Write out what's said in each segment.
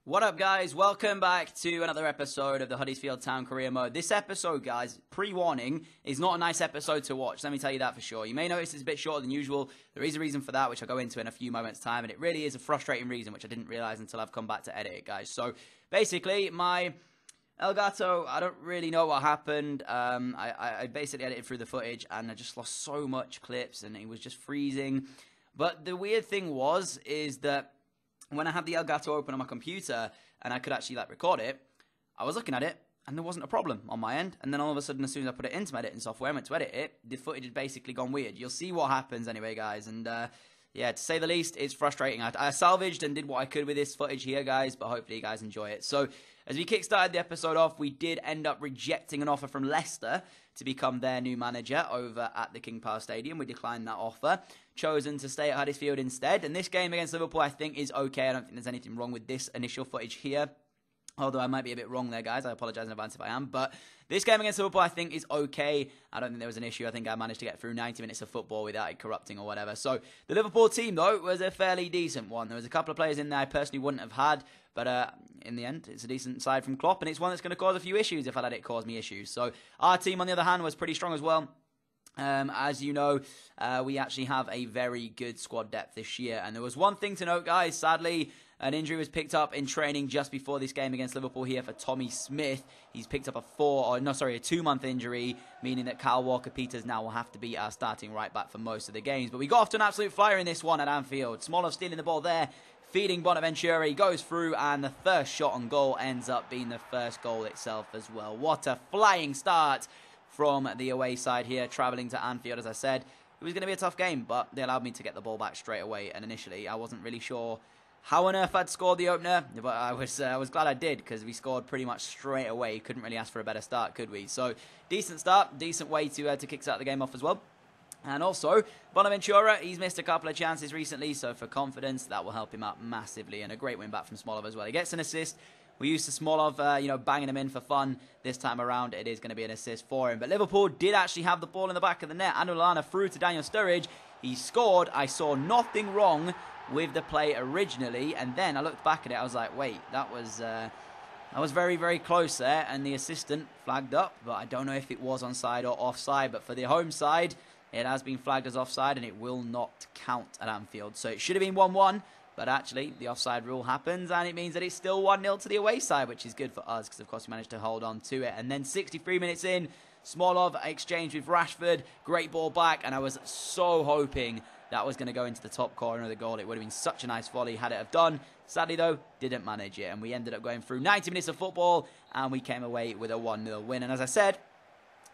What up, guys? Welcome back to another episode of the Huddersfield Town Career Mode. This episode, guys, pre-warning, is not a nice episode to watch. Let me tell you that for sure. You may notice it's a bit shorter than usual. There is a reason for that, which I'll go into in a few moments' time, and it really is a frustrating reason, which I didn't realize until I've come back to edit it, guys. So, basically, my Elgato, I don't really know what happened. I basically edited through the footage, and I just lost so much clips, and it was just freezing. But the weird thing is that when I had the Elgato open on my computer and I could actually record it, I was looking at it and there wasn't a problem on my end. And then all of a sudden, as soon as I put it into my editing software, I went to edit it, the footage had basically gone weird. You'll see what happens anyway, guys. And yeah, to say the least, it's frustrating. I salvaged and did what I could with this footage here, guys, but hopefully you guys enjoy it. So as we kickstarted the episode off, we did end up rejecting an offer from Leicester to become their new manager over at the King Power Stadium. We declined that offer, chosen to stay at Huddersfield instead. And this game against Liverpool, I think, is okay. I don't think there's anything wrong with this initial footage here. Although I might be a bit wrong there, guys. I apologise in advance if I am. But this game against Liverpool, I think, is okay. I don't think there was an issue. I think I managed to get through 90 minutes of football without it corrupting or whatever. So the Liverpool team, though, was a fairly decent one. There was a couple of players in there I personally wouldn't have had. But in the end, it's a decent side from Klopp. And it's one that's going to cause a few issues if I let it cause me issues. So our team, on the other hand, was pretty strong as well. As you know, we actually have a very good squad depth this year. And there was one thing to note, guys. Sadly, an injury was picked up in training just before this game against Liverpool here for Tommy Smith. He's picked up a 2-month injury, meaning that Kyle Walker-Peters now will have to be our starting right back for most of the games. But we got off to an absolute flyer in this one at Anfield. Smolov stealing the ball there, feeding Bonaventura. He goes through, and the first shot on goal ends up being the first goal itself as well. What a flying start from the away side here, travelling to Anfield. As I said, it was going to be a tough game, but they allowed me to get the ball back straight away. And initially, I wasn't really sure how on earth I'd scored the opener, but I was glad I did, because we scored pretty much straight away. Couldn't really ask for a better start, could we? So, decent start, decent way to kickstart the game off as well. And also, Bonaventura, he's missed a couple of chances recently, so for confidence, that will help him out massively. And a great win back from Smolov as well. He gets an assist. We used to Smolov, banging him in for fun. This time around, it is going to be an assist for him. But Liverpool did actually have the ball in the back of the net. Anulana through to Daniel Sturridge. He scored. I saw nothing wrong with the play originally, and then I looked back at it. I was like, wait, that was very, very close there, and the assistant flagged up, but I don't know if it was onside or offside. But for the home side, it has been flagged as offside, and it will not count at Anfield. So it should have been 1-1, but actually the offside rule happens, and it means that it's still 1-0 to the away side, which is good for us, because of course we managed to hold on to it. And then 63 minutes in, Smolov exchanged with Rashford, great ball back, and I was so hoping that was going to go into the top corner of the goal. It would have been such a nice volley had it have done. Sadly, though, didn't manage it. And we ended up going through 90 minutes of football, and we came away with a 1-0 win. And as I said,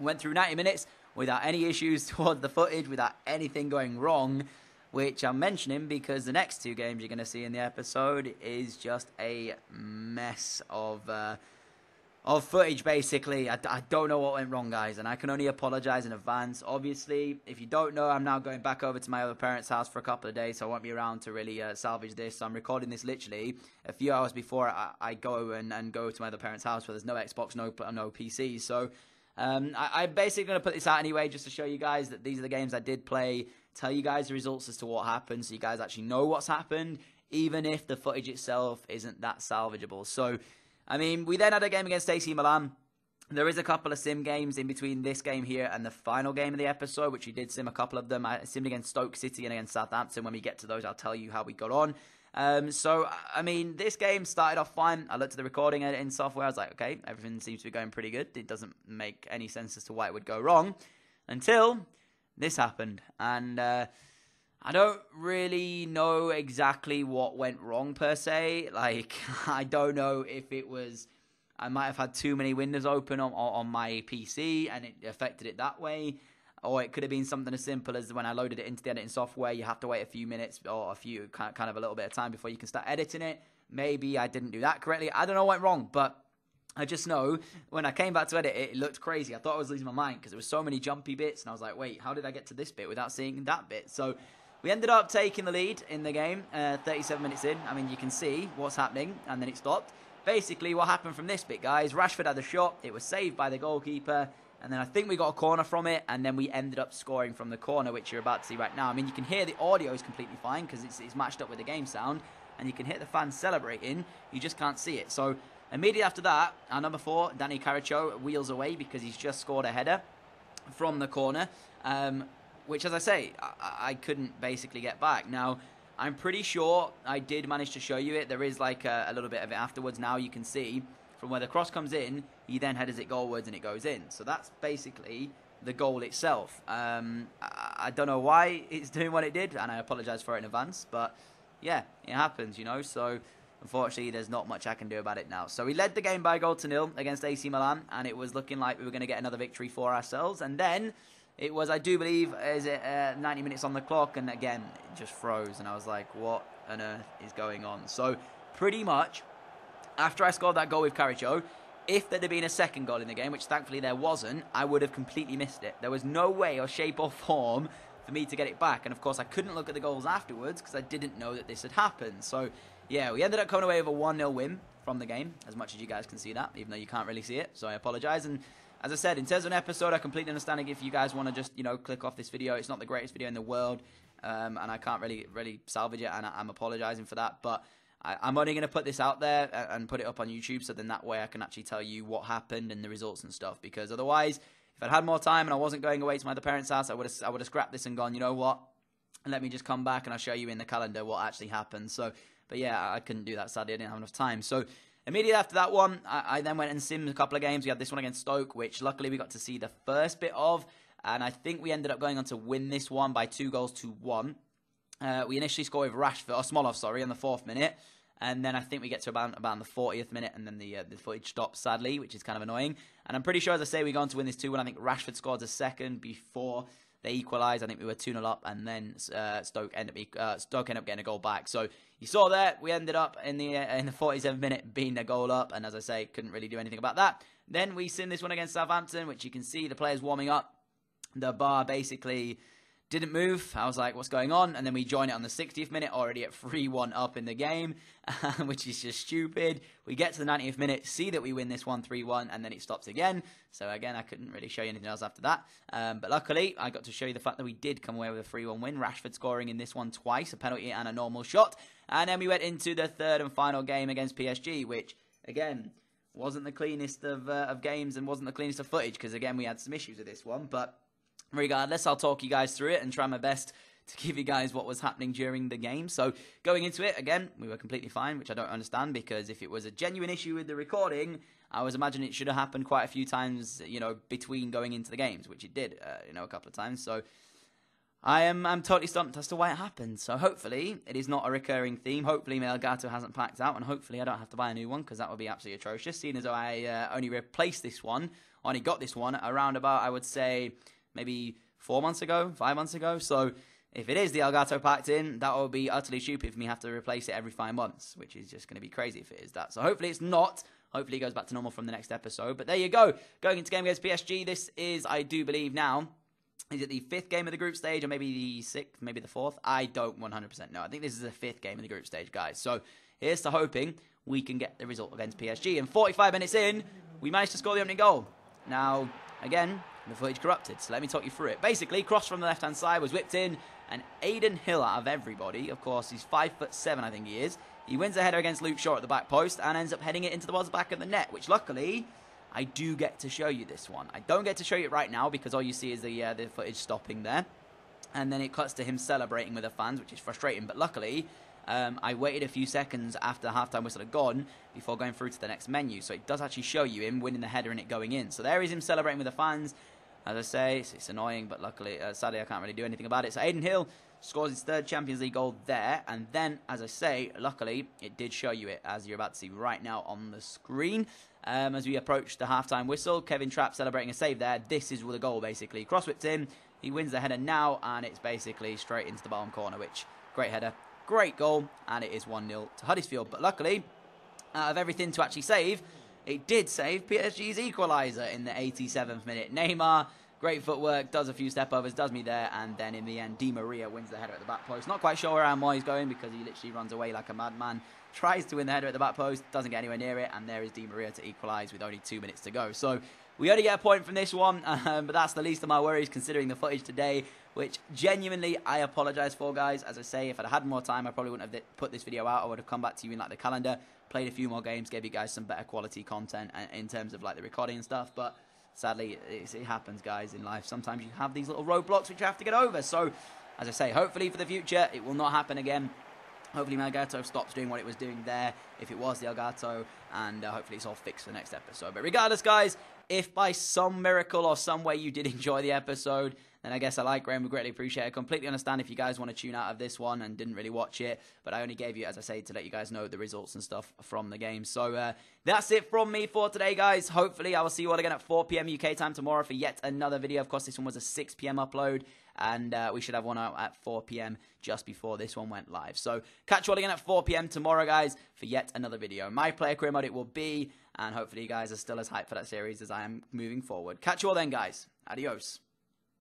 went through 90 minutes without any issues towards the footage, without anything going wrong, which I'm mentioning because the next two games you're going to see in the episode is just a mess of footage, basically. I don't know what went wrong, guys, and I can only apologise in advance. Obviously, if you don't know, I'm now going back over to my other parents' house for a couple of days, so I won't be around to really salvage this. So I'm recording this literally a few hours before I go and go to my other parents' house, where there's no Xbox, no PC. So I'm basically going to put this out anyway, just to show you guys that these are the games I did play, tell you guys the results as to what happened, so you guys actually know what's happened, even if the footage itself isn't that salvageable. So I mean, we then had a game against AC Milan. There is a couple of sim games in between this game here and the final game of the episode, which we did sim a couple of them. I simmed against Stoke City and against Southampton. When we get to those, I'll tell you how we got on. So, I mean, this game started off fine. I looked at the recording editing software. I was like, okay, everything seems to be going pretty good. It doesn't make any sense as to why it would go wrong until this happened. And I don't really know exactly what went wrong, per se. Like, I don't know if it was, I might have had too many windows open on my PC and it affected it that way. Or it could have been something as simple as when I loaded it into the editing software, you have to wait a few minutes or kind of a little bit of time before you can start editing it. Maybe I didn't do that correctly. I don't know what went wrong, but I just know when I came back to edit it, it looked crazy. I thought I was losing my mind because there were so many jumpy bits, and I was like, wait, how did I get to this bit without seeing that bit? So we ended up taking the lead in the game, 37 minutes in. I mean, you can see what's happening, and then it stopped. Basically, what happened from this bit, guys, Rashford had the shot. It was saved by the goalkeeper, and then I think we got a corner from it, and then we ended up scoring from the corner, which you're about to see right now. I mean, you can hear the audio is completely fine because it's matched up with the game sound, and you can hit the fans celebrating, you just can't see it. So immediately after that, our number 4, Danny Caracho, wheels away because he's just scored a header from the corner, which, as I say, I couldn't basically get back. Now, I'm pretty sure I did manage to show you it. There is like a little bit of it afterwards. Now you can see from where the cross comes in, he then headers it goalwards and it goes in. So that's basically the goal itself. I don't know why it's doing what it did, and I apologise for it in advance. But yeah, it happens, you know. So unfortunately, there's not much I can do about it now. So we led the game by 1-0 against AC Milan, and it was looking like we were going to get another victory for ourselves. And then it was, I do believe, 90 minutes on the clock, and again, it just froze. And I was like, what on earth is going on? So pretty much, after I scored that goal with Caracho, if there had been a second goal in the game, which thankfully there wasn't, I would have completely missed it. There was no way or shape or form for me to get it back. And of course, I couldn't look at the goals afterwards because I didn't know that this had happened. So yeah, we ended up coming away with a 1-0 win from the game, as much as you guys can see that, even though you can't really see it. So I apologise. And as I said, in terms of an episode, I completely understand if you guys want to just, you know, click off this video. It's not the greatest video in the world, and I can't really salvage it, and I'm apologising for that. But I'm only going to put this out there and put it up on YouTube, so then that way I can actually tell you what happened and the results and stuff. Because otherwise, if I'd had more time and I wasn't going away to my other parents' house, I would have scrapped this and gone, you know what? Let me just come back and I'll show you in the calendar what actually happened. So, but yeah, I couldn't do that, sadly. I didn't have enough time. So immediately after that one, I then went and simmed a couple of games. We had this one against Stoke, which luckily we got to see the first bit of. And I think we ended up going on to win this one by 2-1. We initially scored with Rashford, or Smolov, sorry, in the 4th minute. And then I think we get to about the 40th minute, and then the footage stops, sadly, which is kind of annoying. And I'm pretty sure, as I say, we go on to win this 2-1. I think Rashford scored a second before they equalised. I think we were 2-0 up, and then Stoke ended up getting a goal back. So you saw there, we ended up in the 47th minute being a goal up, and as I say, couldn't really do anything about that. Then we sim this one against Southampton, which you can see the players warming up. The bar basically didn't move. I was like, what's going on? And then we join it on the 60th minute, already at 3-1 up in the game, which is just stupid. We get to the 90th minute, see that we win this one 3-1, and then it stops again. So again, I couldn't really show you anything else after that. But luckily, I got to show you the fact that we did come away with a 3-1 win. Rashford scoring in this one twice, a penalty and a normal shot. And then we went into the third and final game against PSG, which, again, wasn't the cleanest of games and wasn't the cleanest of footage, because, again, we had some issues with this one. But regardless, I'll talk you guys through it and try my best to give you guys what was happening during the game. So going into it, again, we were completely fine, which I don't understand, because if it was a genuine issue with the recording, I was imagining it should have happened quite a few times, you know, between going into the games, which it did, you know, a couple of times. So I'm totally stumped as to why it happened. So hopefully it is not a recurring theme. Hopefully my Elgato hasn't packed out, and hopefully I don't have to buy a new one, because that would be absolutely atrocious, seeing as though I only replaced this one, only got this one around about, I would say, maybe 4 months ago, 5 months ago. So if it is the Elgato packed in, that would be utterly stupid for me to have to replace it every 5 months, which is just going to be crazy if it is that. So hopefully it's not. Hopefully it goes back to normal from the next episode. But there you go. Going into game against PSG, this is, I do believe now, is it the 5th game of the group stage, or maybe the 6th, maybe the 4th? I don't 100% know. I think this is the 5th game of the group stage, guys. So here's to hoping we can get the result against PSG. And 45 minutes in, we managed to score the opening goal. Now, again, the footage corrupted, so let me talk you through it. Basically, cross from the left-hand side was whipped in, and Aiden Hill, out of everybody, of course, he's 5'7", I think he is. He wins a header against Luke Shaw at the back post and ends up heading it into the back of the net, which luckily I do get to show you this one. I don't get to show you it right now because all you see is the footage stopping there, and then it cuts to him celebrating with the fans, which is frustrating. But luckily, I waited a few seconds after the halftime whistle had gone before going through to the next menu, so it does actually show you him winning the header and it going in. So there is him celebrating with the fans. As I say, it's annoying, but luckily, sadly, I can't really do anything about it. So Aiden Hill scores his 3rd Champions League goal there, and then, as I say, luckily, it did show you it, as you're about to see right now on the screen. As we approach the halftime whistle, Kevin Trapp celebrating a save there. This is the goal, basically. Cross-whipped in, he wins the header now, and it's basically straight into the bottom corner, which, great header, great goal, and it is 1-0 to Huddersfield. But luckily, out of everything to actually save, it did save PSG's equaliser in the 87th minute. Neymar Great footwork, does a few step overs, does me there, and then in the end, Di Maria wins the header at the back post. Not quite sure where Moyes going because he literally runs away like a madman. Tries to win the header at the back post, doesn't get anywhere near it, and there is Di Maria to equalise with only 2 minutes to go. So we only get a point from this one, but that's the least of my worries considering the footage today, which genuinely I apologise for, guys. As I say, if I'd had more time, I probably wouldn't have put this video out. I would have come back to you in like the calendar, played a few more games, gave you guys some better quality content in terms of like the recording and stuff, but sadly, it happens, guys, in life. Sometimes you have these little roadblocks which you have to get over. So, as I say, hopefully for the future, it will not happen again. Hopefully Elgato stops doing what it was doing there, if it was the Elgato, and hopefully it's all fixed for the next episode. But regardless, guys, if by some miracle or some way you did enjoy the episode, then I guess I like Graham, would greatly appreciate it. Completely understand if you guys want to tune out of this one and didn't really watch it, but I only gave you, as I say, to let you guys know the results and stuff from the game. So that's it from me for today, guys. Hopefully I will see you all again at 4 PM UK time tomorrow for yet another video. Of course, this one was a 6 PM upload, and we should have one out at 4 PM just before this one went live. So catch you all again at 4 PM tomorrow, guys, for yet another video. My player career mode it will be, and hopefully you guys are still as hyped for that series as I am moving forward. Catch you all then, guys. Adios.